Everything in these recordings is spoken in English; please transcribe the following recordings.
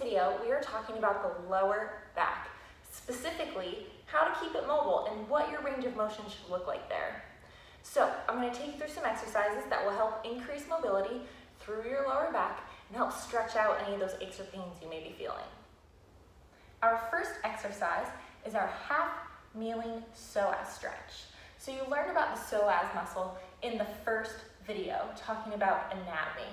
video, we are talking about the lower back, specifically how to keep it mobile and what your range of motion should look like there. So I'm going to take you through some exercises that will help increase mobility through your lower back and help stretch out any of those aches or pains you may be feeling. Our first exercise is our half kneeling psoas stretch. So you learned about the psoas muscle in the first video talking about anatomy.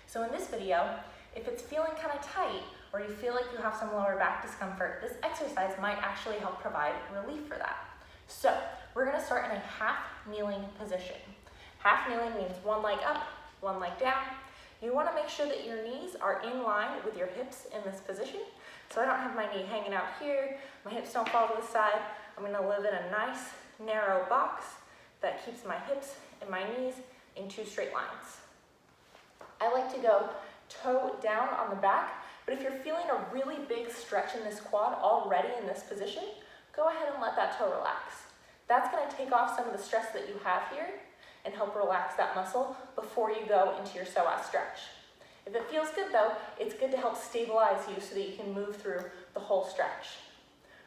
So in this video, if it's feeling kind of tight or you feel like you have some lower back discomfort, this exercise might actually help provide relief for that. So we're going to start in a half kneeling position. Half kneeling means one leg up, one leg down. You want to make sure that your knees are in line with your hips in this position. So I don't have my knee hanging out here, my hips don't fall to the side. I'm going to live in a nice narrow box that keeps my hips and my knees in two straight lines. I like to go toe down on the back, but if you're feeling a really big stretch in this quad already in this position, go ahead and let that toe relax. That's going to take off some of the stress that you have here and help relax that muscle before you go into your psoas stretch. If it feels good though, it's good to help stabilize you so that you can move through the whole stretch.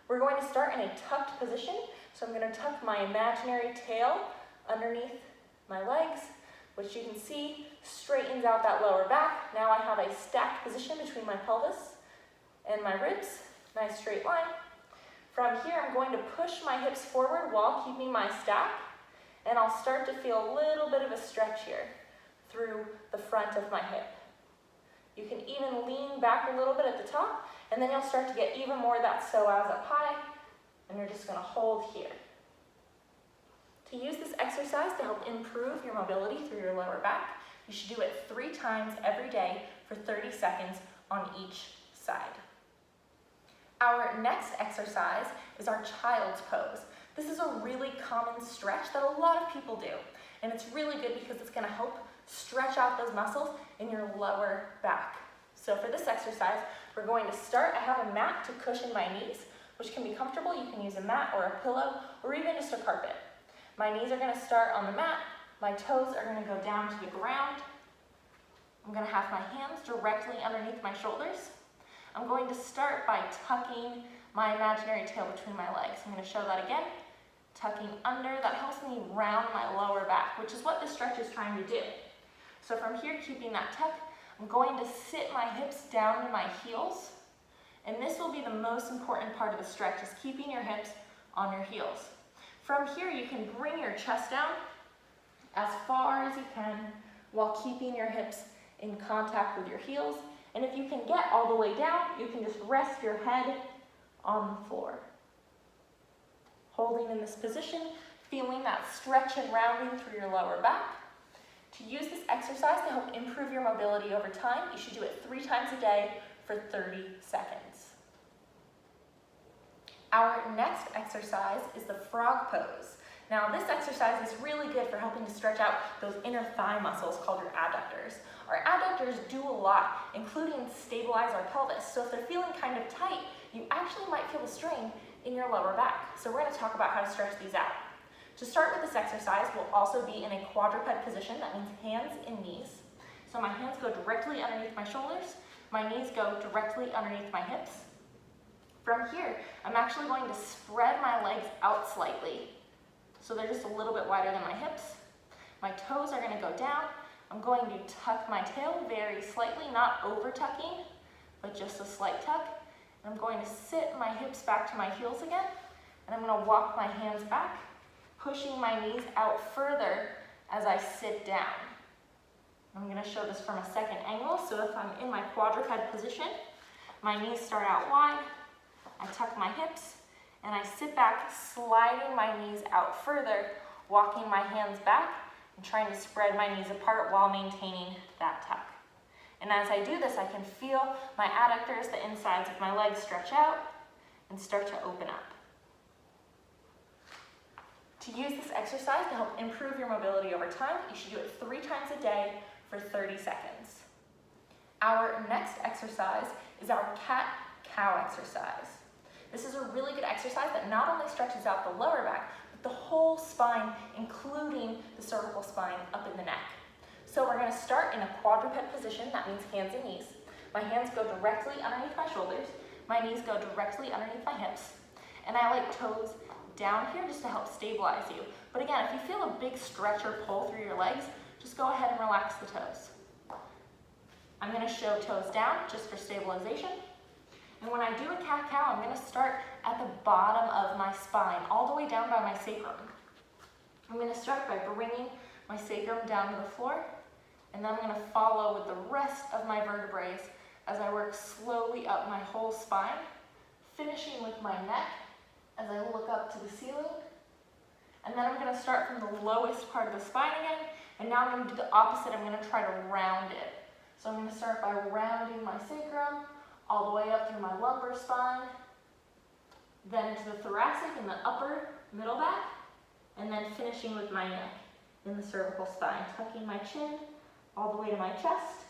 We're going to start in a tucked position, so I'm going to tuck my imaginary tail underneath my legs, which you can see straightens out that lower back. Now I have a stacked position between my pelvis and my ribs, nice straight line. From here, I'm going to push my hips forward while keeping my stack, and I'll start to feel a little bit of a stretch here through the front of my hip. You can even lean back a little bit at the top, and then you'll start to get even more of that psoas up high, and you're just going to hold here. To use this exercise to help improve your mobility through your lower back, you should do it 3 times every day for 30 seconds on each side. Our next exercise is our child's pose. This is a really common stretch that a lot of people do, and it's really good because it's going to help stretch out those muscles in your lower back. So for this exercise, we're going to start. I have a mat to cushion my knees, which can be comfortable. You can use a mat or a pillow or even just a carpet. My knees are going to start on the mat. My toes are going to go down to the ground. I'm going to have my hands directly underneath my shoulders. I'm going to start by tucking my imaginary tail between my legs. I'm going to show that again. Tucking under, that helps me round my lower back, which is what this stretch is trying to do. So from here, keeping that tuck, I'm going to sit my hips down to my heels. And this will be the most important part of the stretch, is keeping your hips on your heels. From here, you can bring your chest down as far as you can while keeping your hips in contact with your heels. And if you can get all the way down, you can just rest your head on the floor. Holding in this position, feeling that stretch and rounding through your lower back. To use this exercise to help improve your mobility over time, you should do it 3 times a day for 30 seconds. Our next exercise is the frog pose. Now this exercise is really good for helping to stretch out those inner thigh muscles called your adductors. Our adductors do a lot, including stabilize our pelvis. So if they're feeling kind of tight, you actually might feel a strain in your lower back. So we're going to talk about how to stretch these out. To start with this exercise, we'll also be in a quadruped position. That means hands and knees. So my hands go directly underneath my shoulders. My knees go directly underneath my hips. From here, I'm actually going to spread my legs out slightly, so they're just a little bit wider than my hips. My toes are going to go down. I'm going to tuck my tail very slightly, not over tucking, but just a slight tuck. I'm going to sit my hips back to my heels again, and I'm going to walk my hands back, pushing my knees out further as I sit down. I'm going to show this from a second angle. So if I'm in my quadruped position, my knees start out wide, I tuck my hips, and I sit back, sliding my knees out further, walking my hands back, and trying to spread my knees apart while maintaining that tuck. And as I do this, I can feel my adductors, the insides of my legs, stretch out and start to open up. To use this exercise to help improve your mobility over time, you should do it 3 times a day for 30 seconds. Our next exercise is our cat-cow exercise. This is a really good exercise that not only stretches out the lower back, but the whole spine, including the cervical spine up in the neck. So we're going to start in a quadruped position. That means hands and knees. My hands go directly underneath my shoulders. My knees go directly underneath my hips. And I like toes down here just to help stabilize you. But again, if you feel a big stretch or pull through your legs, just go ahead and relax the toes. I'm gonna show toes down just for stabilization. And when I do a cat-cow, I'm gonna start at the bottom of my spine, all the way down by my sacrum. I'm gonna start by bringing my sacrum down to the floor, and then I'm gonna follow with the rest of my vertebrae as I work slowly up my whole spine, finishing with my neck as I look up to the ceiling. And then I'm gonna start from the lowest part of the spine again, and now I'm gonna do the opposite. I'm gonna try to round it. So I'm gonna start by rounding my sacrum, all the way up through my lumbar spine, then into the thoracic and the upper middle back, and then finishing with my neck in the cervical spine, tucking my chin all the way to my chest,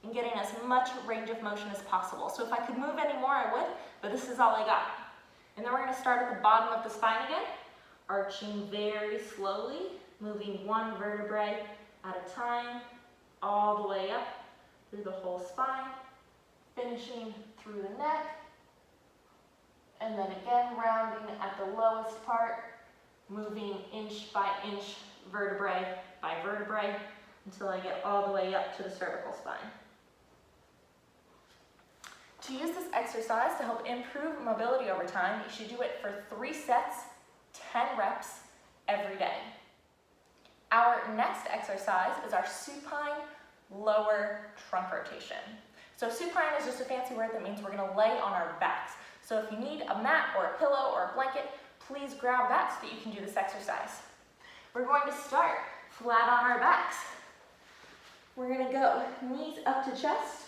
and getting as much range of motion as possible. So if I could move any more, I would, but this is all I got. And then we're gonna start at the bottom of the spine again, arching very slowly, moving one vertebrae at a time, all the way up through the whole spine, finishing through the neck, and then again rounding at the lowest part, moving inch by inch, vertebrae by vertebrae, until I get all the way up to the cervical spine. To use this exercise to help improve mobility over time, you should do it for 3 sets, 10 reps every day. Our next exercise is our supine lower trunk rotation. So supine is just a fancy word that means we're gonna lay on our backs. So if you need a mat or a pillow or a blanket, please grab that so that you can do this exercise. We're going to start flat on our backs. We're gonna go knees up to chest.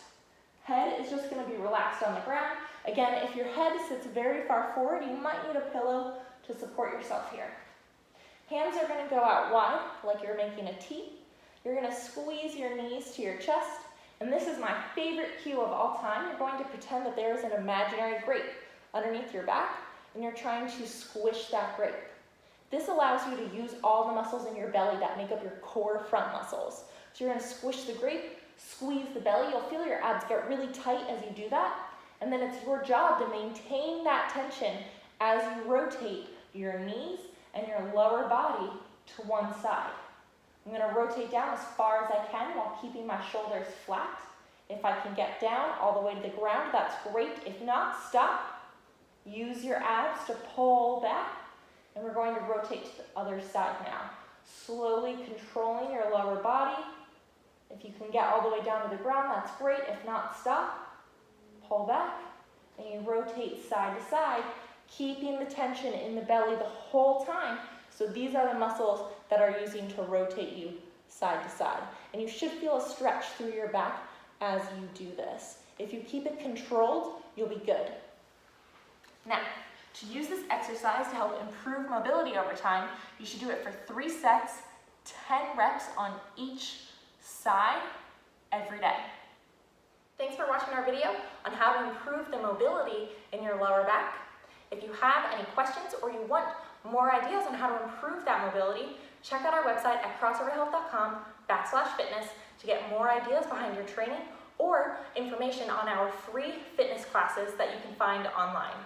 Head is just gonna be relaxed on the ground. Again, if your head sits very far forward, you might need a pillow to support yourself here. Hands are gonna go out wide, like you're making a T. You're gonna squeeze your knees to your chest, and this is my favorite cue of all time. You're going to pretend that there is an imaginary grape underneath your back, and you're trying to squish that grape. This allows you to use all the muscles in your belly that make up your core front muscles. So you're gonna squish the grape, squeeze the belly. You'll feel your abs get really tight as you do that, and then it's your job to maintain that tension as you rotate your knees and your lower body to one side. I'm gonna rotate down as far as I can while keeping my shoulders flat. If I can get down all the way to the ground, that's great. If not, stop. Use your abs to pull back, and we're going to rotate to the other side now. Slowly controlling your lower body. If you can get all the way down to the ground, that's great. If not, stop. Pull back, and you rotate side to side, keeping the tension in the belly the whole time. So these are the muscles that are using to rotate you side to side. And you should feel a stretch through your back as you do this. If you keep it controlled, you'll be good. Now, to use this exercise to help improve mobility over time, you should do it for 3 sets, 10 reps on each side every day. Thanks for watching our video on how to improve the mobility in your lower back. If you have any questions or you want more ideas on how to improve that mobility, check out our website at crossoverhealth.com/fitness to get more ideas behind your training or information on our free fitness classes that you can find online.